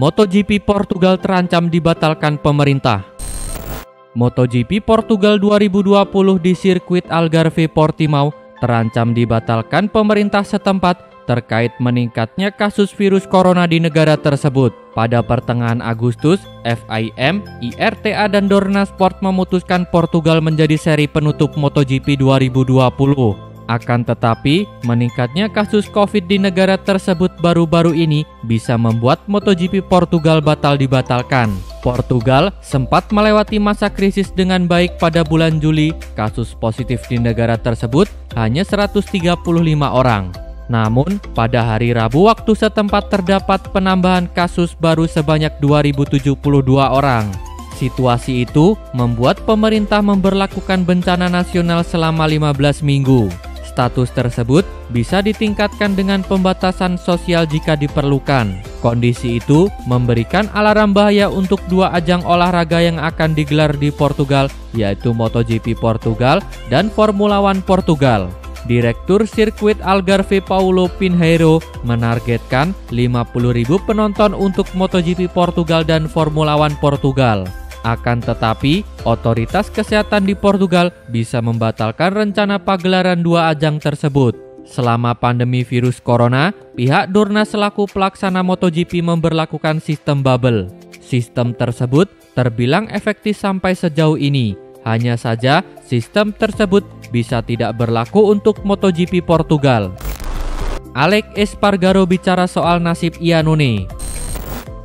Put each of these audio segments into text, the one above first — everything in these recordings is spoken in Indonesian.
MotoGP Portugal terancam dibatalkan pemerintah. MotoGP Portugal 2020 di sirkuit Algarve Portimao terancam dibatalkan pemerintah setempat terkait meningkatnya kasus virus corona di negara tersebut. Pada pertengahan Agustus, FIM, IRTA dan Dorna Sport memutuskan Portugal menjadi seri penutup MotoGP 2020. Akan tetapi, meningkatnya kasus COVID di negara tersebut baru-baru ini bisa membuat MotoGP Portugal batal dibatalkan. Portugal sempat melewati masa krisis dengan baik pada bulan Juli. Kasus positif di negara tersebut hanya 135 orang. Namun, pada hari Rabu waktu setempat terdapat penambahan kasus baru sebanyak 2.072 orang. Situasi itu membuat pemerintah memberlakukan bencana nasional selama 15 minggu. Status tersebut bisa ditingkatkan dengan pembatasan sosial jika diperlukan. Kondisi itu memberikan alarm bahaya untuk dua ajang olahraga yang akan digelar di Portugal, yaitu MotoGP Portugal dan Formula One Portugal. Direktur sirkuit Algarve Paulo Pinheiro menargetkan 50.000 penonton untuk MotoGP Portugal dan Formula One Portugal. Akan tetapi, otoritas kesehatan di Portugal bisa membatalkan rencana pagelaran dua ajang tersebut. Selama pandemi virus corona, pihak Dorna selaku pelaksana MotoGP memberlakukan sistem bubble. Sistem tersebut terbilang efektif sampai sejauh ini. Hanya saja, sistem tersebut bisa tidak berlaku untuk MotoGP Portugal. Alex Espargaro bicara soal nasib Iannone.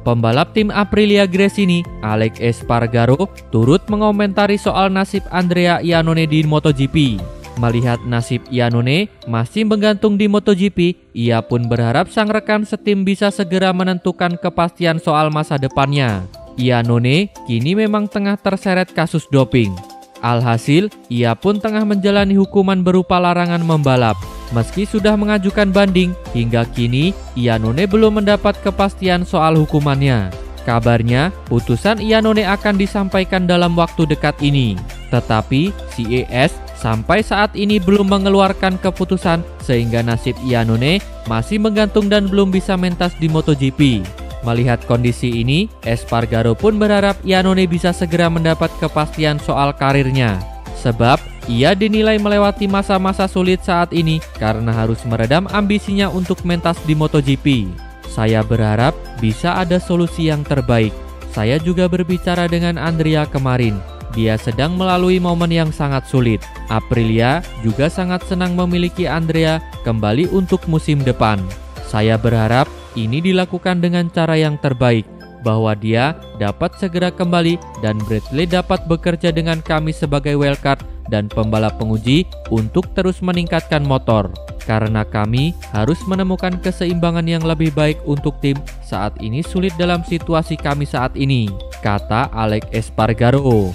Pembalap tim Aprilia Gresini, Alex Espargaro, turut mengomentari soal nasib Andrea Iannone di MotoGP. Melihat nasib Iannone masih menggantung di MotoGP, ia pun berharap sang rekan setim bisa segera menentukan kepastian soal masa depannya. Iannone kini memang tengah terseret kasus doping. Alhasil, ia pun tengah menjalani hukuman berupa larangan membalap. Meski sudah mengajukan banding, hingga kini Iannone belum mendapat kepastian soal hukumannya. Kabarnya, putusan Iannone akan disampaikan dalam waktu dekat ini. Tetapi, CES sampai saat ini belum mengeluarkan keputusan sehingga nasib Iannone masih menggantung dan belum bisa mentas di MotoGP. Melihat kondisi ini, Espargaro pun berharap Iannone bisa segera mendapat kepastian soal karirnya. Sebab, ia dinilai melewati masa-masa sulit saat ini karena harus meredam ambisinya untuk mentas di MotoGP. Saya berharap bisa ada solusi yang terbaik. Saya juga berbicara dengan Andrea kemarin. Dia sedang melalui momen yang sangat sulit. Aprilia juga sangat senang memiliki Andrea kembali untuk musim depan. Saya berharap ini dilakukan dengan cara yang terbaik, bahwa dia dapat segera kembali dan Bradley dapat bekerja dengan kami sebagai wildcard dan pembalap penguji untuk terus meningkatkan motor. Karena kami harus menemukan keseimbangan yang lebih baik untuk tim saat ini sulit dalam situasi kami saat ini, kata Alex Espargaro.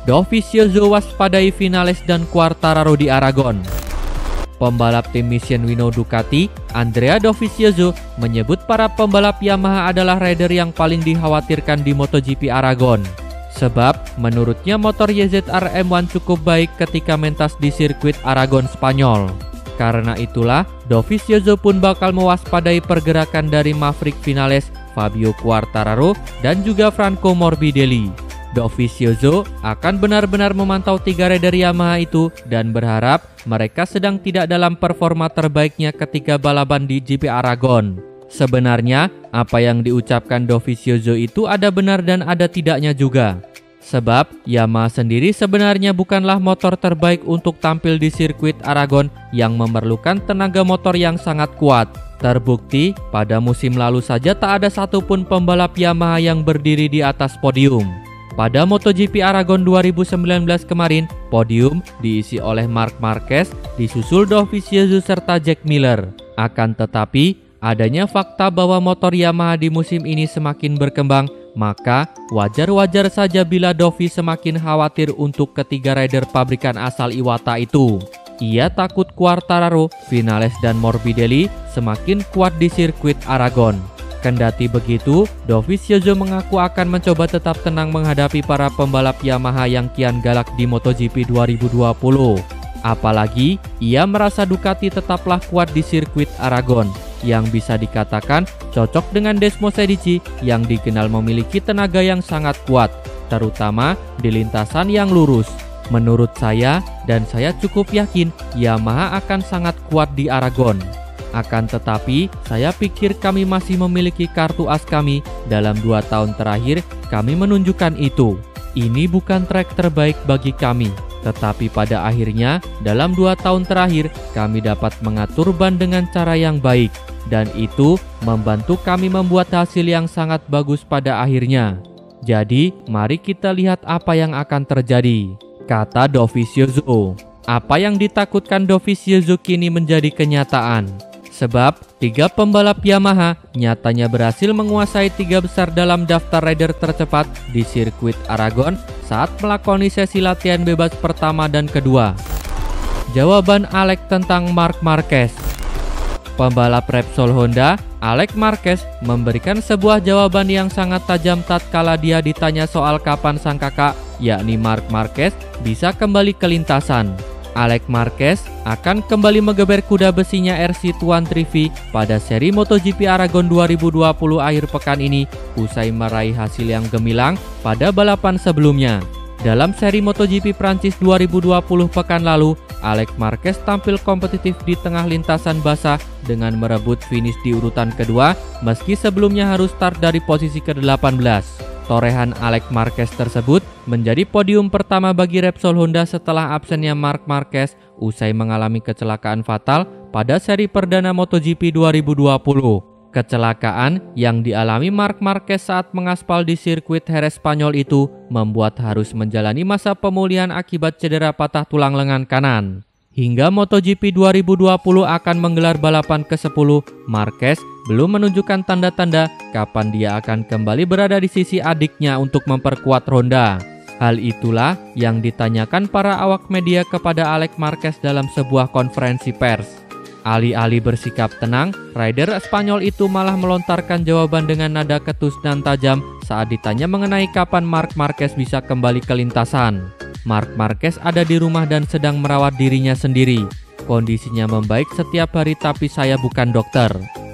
Dovizioso waspadai Vinales dan Quartararo di Aragon. Pembalap tim Misano Ducati, Andrea Dovizioso, menyebut para pembalap Yamaha adalah rider yang paling dikhawatirkan di MotoGP Aragon. Sebab, menurutnya motor YZR M1 cukup baik ketika mentas di sirkuit Aragon Spanyol. Karena itulah, Dovizioso pun bakal mewaspadai pergerakan dari Maverick Vinales, Fabio Quartararo, dan juga Franco Morbidelli. Dovizioso akan benar-benar memantau tiga rider Yamaha itu dan berharap mereka sedang tidak dalam performa terbaiknya ketika balapan di GP Aragon. Sebenarnya, apa yang diucapkan Dovizioso itu ada benar dan ada tidaknya juga. Sebab, Yamaha sendiri sebenarnya bukanlah motor terbaik untuk tampil di sirkuit Aragon yang memerlukan tenaga motor yang sangat kuat. Terbukti, pada musim lalu saja tak ada satupun pembalap Yamaha yang berdiri di atas podium. Pada MotoGP Aragon 2019 kemarin, podium diisi oleh Marc Marquez, disusul Dovizioso serta Jack Miller. Akan tetapi, adanya fakta bahwa motor Yamaha di musim ini semakin berkembang, maka wajar-wajar saja bila Dovi semakin khawatir untuk ketiga rider pabrikan asal Iwata itu. Ia takut Quartararo, Vinales dan Morbidelli semakin kuat di sirkuit Aragon. Kendati begitu, Dovizioso mengaku akan mencoba tetap tenang menghadapi para pembalap Yamaha yang kian galak di MotoGP 2020. Apalagi, ia merasa Ducati tetaplah kuat di sirkuit Aragon. yang bisa dikatakan cocok dengan Desmo Sedici yang dikenal memiliki tenaga yang sangat kuat, terutama di lintasan yang lurus. Menurut saya, dan saya cukup yakin, Yamaha akan sangat kuat di Aragon. Akan tetapi, saya pikir kami masih memiliki kartu as kami. Dalam 2 tahun terakhir, kami menunjukkan itu. Ini bukan trek terbaik bagi kami, tetapi pada akhirnya, dalam 2 tahun terakhir, kami dapat mengatur ban dengan cara yang baik. Dan itu membantu kami membuat hasil yang sangat bagus pada akhirnya. Jadi, mari kita lihat apa yang akan terjadi, kata Dovizioso. Apa yang ditakutkan Dovizioso kini menjadi kenyataan. Sebab 3 pembalap Yamaha nyatanya berhasil menguasai 3 besar dalam daftar rider tercepat di sirkuit Aragon saat melakoni sesi latihan bebas pertama dan kedua. Jawaban Alex tentang Marc Marquez. Pembalap Repsol Honda, Alex Marquez, memberikan sebuah jawaban yang sangat tajam tatkala dia ditanya soal kapan sang kakak, yakni Marc Marquez, bisa kembali ke lintasan. Alex Marquez akan kembali menggeber kuda besinya RC Tuan Trivi pada seri MotoGP Aragon 2020 akhir pekan ini usai meraih hasil yang gemilang pada balapan sebelumnya. Dalam seri MotoGP Prancis 2020 pekan lalu, Alex Marquez tampil kompetitif di tengah lintasan basah dengan merebut finish di urutan kedua meski sebelumnya harus start dari posisi ke-18. Torehan Alex Marquez tersebut menjadi podium pertama bagi Repsol Honda setelah absennya Marc Marquez usai mengalami kecelakaan fatal pada seri perdana MotoGP 2020. Kecelakaan yang dialami Marc Marquez saat mengaspal di sirkuit Jerez Spanyol itu membuat harus menjalani masa pemulihan akibat cedera patah tulang lengan kanan. Hingga MotoGP 2020 akan menggelar balapan ke-10, Marquez belum menunjukkan tanda-tanda kapan dia akan kembali berada di sisi adiknya untuk memperkuat Honda. Hal itulah yang ditanyakan para awak media kepada Alex Marquez dalam sebuah konferensi pers. Alih-alih bersikap tenang, rider Spanyol itu malah melontarkan jawaban dengan nada ketus dan tajam saat ditanya mengenai kapan Marc Marquez bisa kembali ke lintasan. Marc Marquez ada di rumah dan sedang merawat dirinya sendiri. Kondisinya membaik setiap hari tapi saya bukan dokter.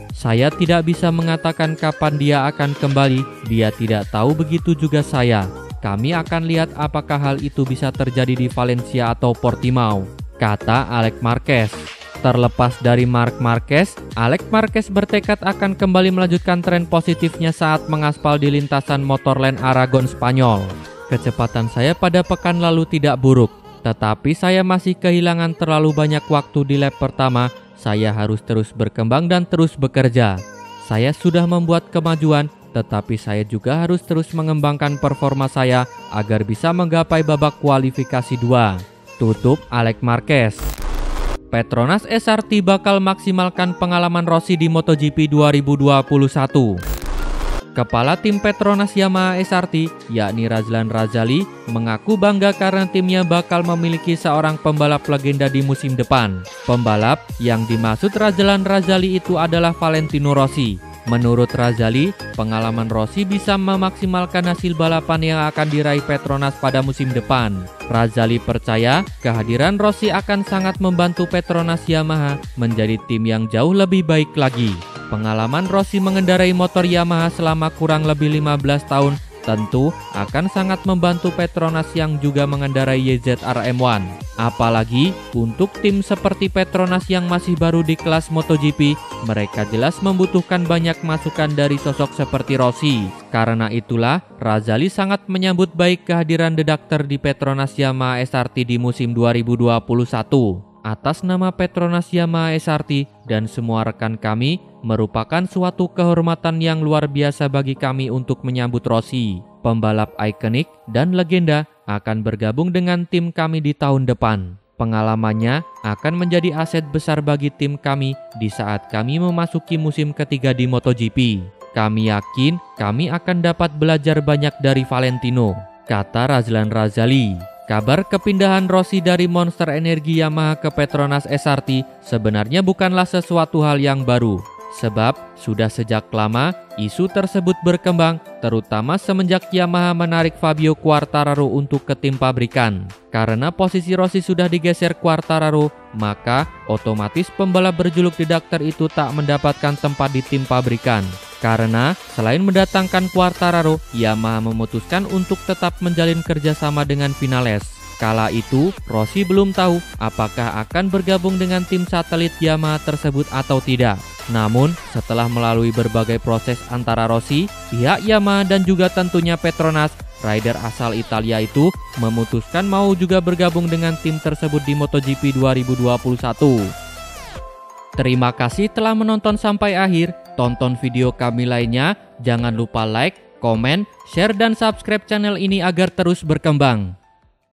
Saya tidak bisa mengatakan kapan dia akan kembali, dia tidak tahu, begitu juga saya. Kami akan lihat apakah hal itu bisa terjadi di Valencia atau Portimao, kata Alex Marquez. Terlepas dari Marc Marquez, Alex Marquez bertekad akan kembali melanjutkan tren positifnya saat mengaspal di lintasan Motorland Aragon Spanyol. Kecepatan saya pada pekan lalu tidak buruk, tetapi saya masih kehilangan terlalu banyak waktu di lap pertama. Saya harus terus berkembang dan terus bekerja. Saya sudah membuat kemajuan, tetapi saya juga harus terus mengembangkan performa saya agar bisa menggapai babak kualifikasi 2. Tutup Alex Marquez. Petronas SRT bakal maksimalkan pengalaman Rossi di MotoGP 2021. Kepala tim Petronas Yamaha SRT, yakni Razlan Razali, mengaku bangga karena timnya bakal memiliki seorang pembalap legenda di musim depan. Pembalap yang dimaksud Razlan Razali itu adalah Valentino Rossi. Menurut Razali, pengalaman Rossi bisa memaksimalkan hasil balapan yang akan diraih Petronas pada musim depan. Razali percaya kehadiran Rossi akan sangat membantu Petronas Yamaha menjadi tim yang jauh lebih baik lagi. Pengalaman Rossi mengendarai motor Yamaha selama kurang lebih 15 tahun tentu akan sangat membantu Petronas yang juga mengendarai YZR M1. Apalagi untuk tim seperti Petronas yang masih baru di kelas MotoGP, mereka jelas membutuhkan banyak masukan dari sosok seperti Rossi. Karena itulah, Razali sangat menyambut baik kehadiran The Doctor di Petronas Yamaha SRT di musim 2021. Atas nama Petronas Yamaha SRT dan semua rekan kami, merupakan suatu kehormatan yang luar biasa bagi kami untuk menyambut Rossi. Pembalap ikonik dan legenda akan bergabung dengan tim kami di tahun depan. Pengalamannya akan menjadi aset besar bagi tim kami di saat kami memasuki musim ketiga di MotoGP. Kami yakin kami akan dapat belajar banyak dari Valentino, kata Razlan Razali. Kabar kepindahan Rossi dari Monster Energi Yamaha ke Petronas SRT sebenarnya bukanlah sesuatu hal yang baru. Sebab sudah sejak lama isu tersebut berkembang, terutama semenjak Yamaha menarik Fabio Quartararo untuk ke tim pabrikan. Karena posisi Rossi sudah digeser Quartararo, maka otomatis pembalap berjuluk The Doctor itu tak mendapatkan tempat di tim pabrikan. Karena selain mendatangkan Quartararo, Yamaha memutuskan untuk tetap menjalin kerjasama dengan Vinales. Kala itu, Rossi belum tahu apakah akan bergabung dengan tim satelit Yamaha tersebut atau tidak. Namun, setelah melalui berbagai proses antara Rossi, pihak Yamaha dan juga tentunya Petronas, rider asal Italia itu memutuskan mau juga bergabung dengan tim tersebut di MotoGP 2021. Terima kasih telah menonton sampai akhir. Tonton video kami lainnya. Jangan lupa like, komen, share, dan subscribe channel ini agar terus berkembang.